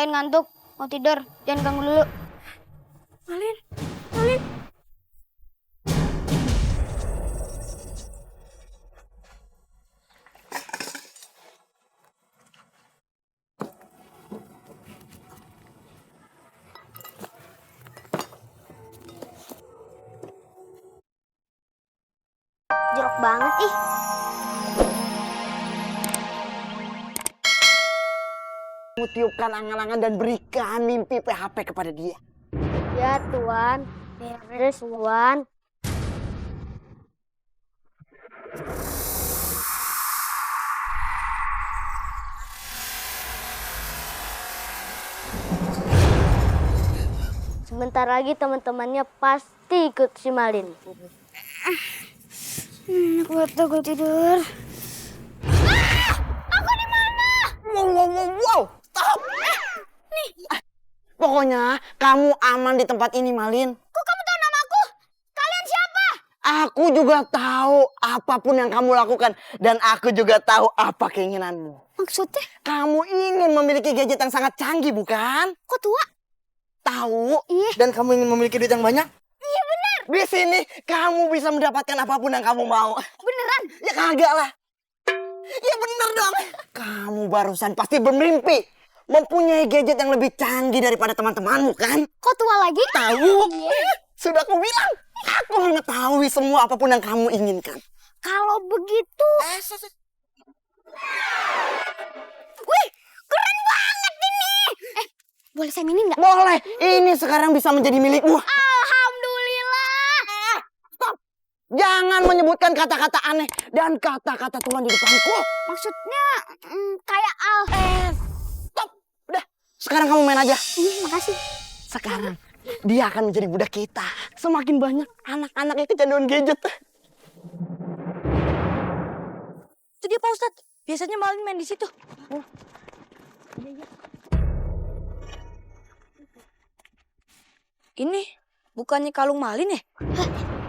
Malin ngantuk, mau tidur. Jangan ganggu dulu. Malin, Malin. Jorok banget ih. Kamu tiupkan angan-angan dan berikan mimpi PHP kepada dia. Ya Tuan, beres Tuan. Sebentar lagi teman-temannya pasti ikut si Malin. Kuat aku tidur. Aku di mana? Wow, stop! Pokoknya kamu aman di tempat ini, Malin. Kok kamu tahu namaku? Kalian siapa? Aku juga tahu apapun yang kamu lakukan. Dan aku juga tahu apa keinginanmu. Maksudnya? Kamu ingin memiliki gadget yang sangat canggih, bukan? Kok tua? Tahu? Iya. Dan kamu ingin memiliki duit yang banyak? Iya bener. Di sini kamu bisa mendapatkan apapun yang kamu mau. Beneran? Ya kagak lah. Ya bener dong. Kamu barusan pasti bermimpi mempunyai gadget yang lebih canggih daripada teman-temanmu, kan? Kok tua lagi? Tahu? Sudah aku bilang. Aku mengetahui semua apapun yang kamu inginkan. Kalau begitu... Wih, keren banget ini. Boleh saya minin nggak? Boleh. Ini sekarang bisa menjadi milikmu. Alhamdulillah. Stop. Jangan menyebutkan kata-kata aneh dan kata-kata Tuhan di depanku. Maksudnya kayak al... Stop. Udah. Sekarang kamu main aja. Makasih. Sekarang dia akan menjadi budak kita. Semakin banyak anak-anak yang kecanduan gadget. Itu dia Pak Ustadz. Biasanya Malin main di situ. Ini bukannya kalung Malin ya?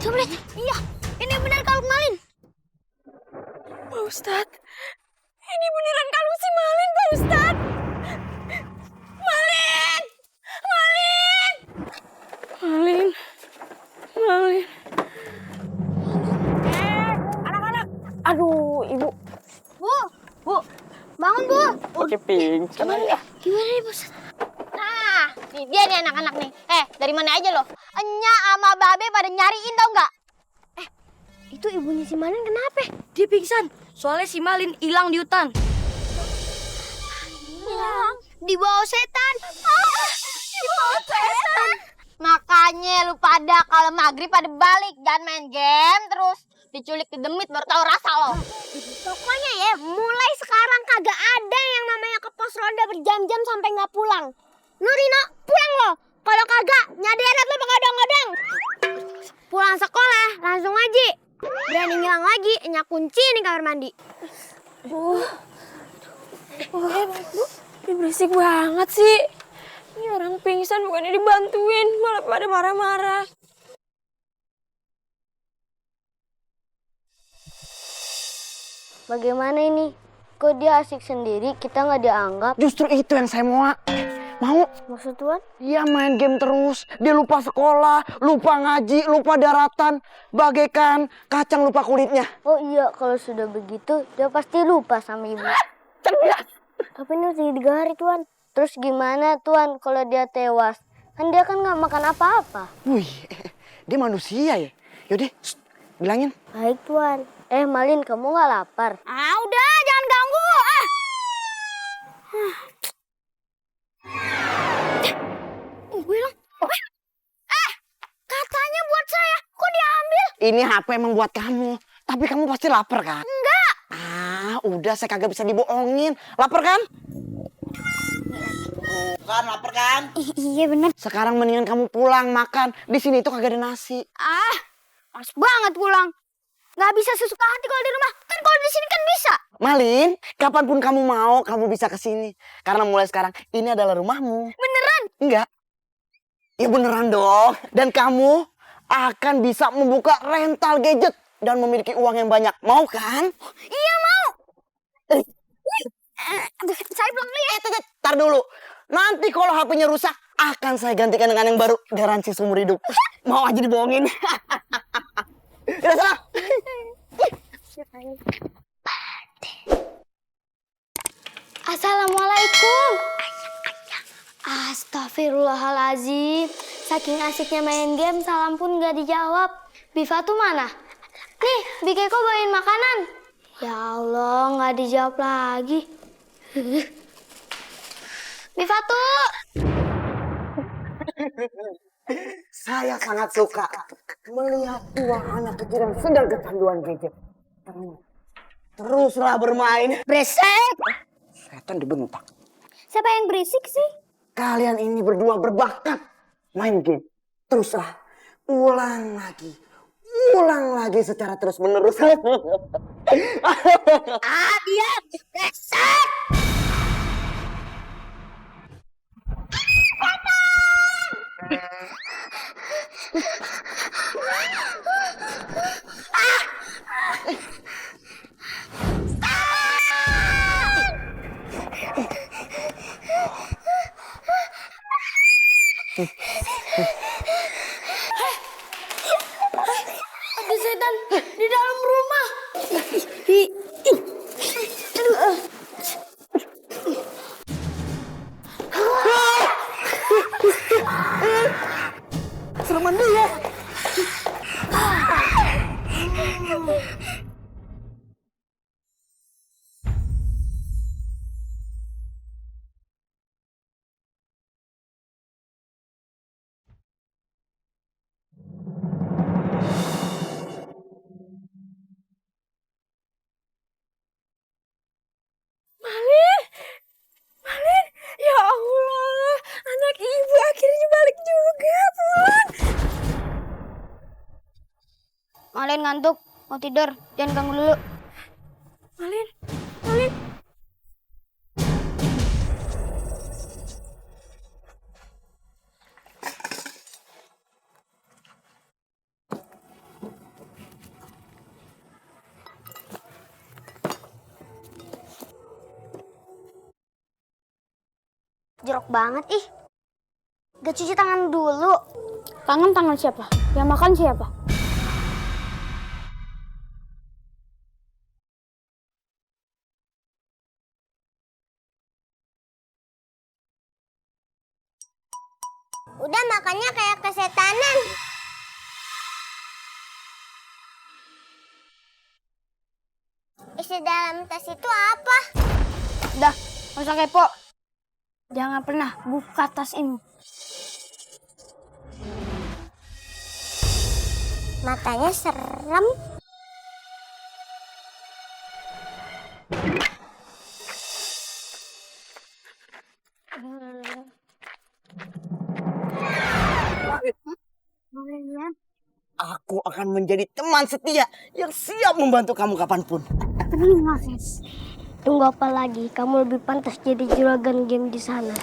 Coba lihat. Iya, ini benar kalung Malin. Pak Ustadz, ini beneran kalung si Malin, Pak Ustadz. Malin! Malin! Malin! Malin! Anak-anak! Aduh, Ibu. Bu, bangun Bu. Oke, pingsan aja. Gimana nih bos? Nah, nih dia nih anak-anak nih. Dari mana aja loh? Enya sama Babe pada nyariin tau nggak? Itu ibunya si Malin kenapa? Dia pingsan, soalnya si Malin hilang di hutan. Hilang? Di bawah setan. Di bawah setan. Makanya lu pada kalau maghrib pada balik. Jangan main game terus. Diculik di demit baru tahu rasa lo. Pokoknya ya, mulai sekarang kagak ada yang namanya ke pos ronda berjam-jam sampai nggak pulang. Nurino, pulang lo. Kalau kagak, nyaderet lo begadang-gadang. Pulang sekolah, langsung ngaji. Berani ngilang lagi, nyak kunci nih kamar mandi. Ini berisik banget sih. Ini orang pingsan bukannya dibantuin, malah pada marah-marah. Bagaimana ini? Kok dia asik sendiri, kita nggak dianggap? Justru itu yang saya mau. Mau? Maksud Tuan? Dia main game terus. Dia lupa sekolah, lupa ngaji, lupa daratan. Bagaikan kacang lupa kulitnya. Oh iya, kalau sudah begitu, dia pasti lupa sama ibu. Cerdas. Tapi ini harus digari, Tuan. Terus gimana, Tuan, kalau dia tewas? Kan dia kan nggak makan apa-apa. Wih, dia manusia ya? Yaudah, bilangin. Baik, Tuan. Malin, kamu nggak lapar? Udah, jangan ganggu. Bilang, katanya buat saya. Kok diambil? Ini HP emang buat kamu. Tapi kamu pasti lapar kan? Enggak. Udah saya kagak bisa dibohongin. Lapar kan? Kan lapar kan? Iya bener. Sekarang mendingan kamu pulang makan. Di sini tuh kagak ada nasi. Pas banget pulang. Nggak bisa sesuka hati kalau di rumah. Kan kalau di sini kan bisa. Malin, kapanpun kamu mau, kamu bisa ke sini. Karena mulai sekarang ini adalah rumahmu. Beneran? Enggak. Ya beneran dong. Dan kamu akan bisa membuka rental gadget dan memiliki uang yang banyak. Mau kan? Iya mau. Saya pulang dulu ya. Tar dulu. Nanti kalau HP-nya rusak, akan saya gantikan dengan yang baru. Garansi seumur hidup. Mau aja dibohongin. Udah sana. Assalamualaikum. Astagfirullahalazim. Saking asiknya main game, salam pun gak dijawab. Biva tuh mana? Nih, Bikeko bawain makanan. Ya Allah, gak dijawab lagi. Biva tuh. Saya sangat suka melihat dua anak kecil yang sedang kecanduan gadget. Teruslah bermain. Beresek. Setan dibentak. Siapa yang berisik sih? Kalian ini berdua berbakat main game. Teruslah ulang lagi secara terus menerus. Dia beresek. Ada setan di dalam rumah. Sereman dia. Malin, ya Allah, anak ibu akhirnya balik juga, pulang. Malin ngantuk, mau tidur, jangan ganggu dulu. Malin. Jorok banget ih. Gak cuci tangan dulu. Tangan siapa? Yang makan siapa? Udah makannya kayak kesetanan. Isi dalam tas itu apa? Udah, gak usah kepo. Jangan pernah buka tas ini. Matanya serem. Aku akan menjadi teman setia yang siap membantu kamu kapanpun. Terima kasih. Tunggu apa lagi? Kamu lebih pantas jadi juragan game di sana.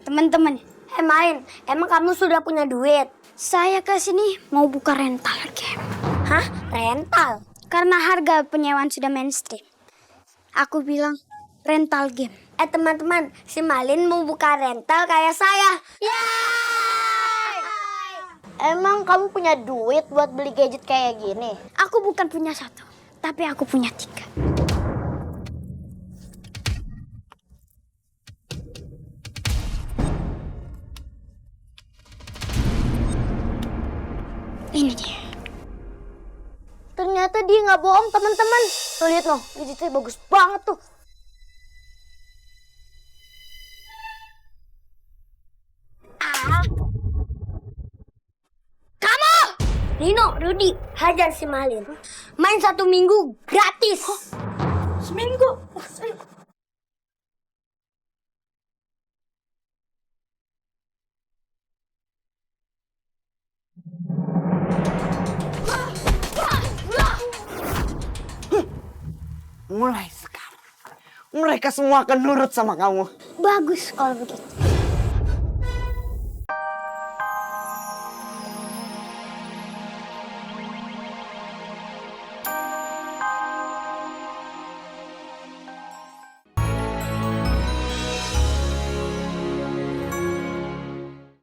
Teman-teman, main. Emang kamu sudah punya duit? Saya ke sini mau buka rental game. Hah? Rental? Karena harga penyewaan sudah mainstream. Aku bilang rental game. Teman-teman, si Malin mau buka rental kayak saya. Emang kamu punya duit buat beli gadget kayak gini? Aku bukan punya satu, tapi aku punya 3. Ini dia. Ternyata dia nggak bohong, teman-teman. Tuh lihat loh, gadgetnya bagus banget tuh. Rino, Rudi, hajar si Malin. Main 1 minggu gratis. Seminggu? Mulai sekarang, mereka semua akan nurut sama kamu. Bagus kalau begitu.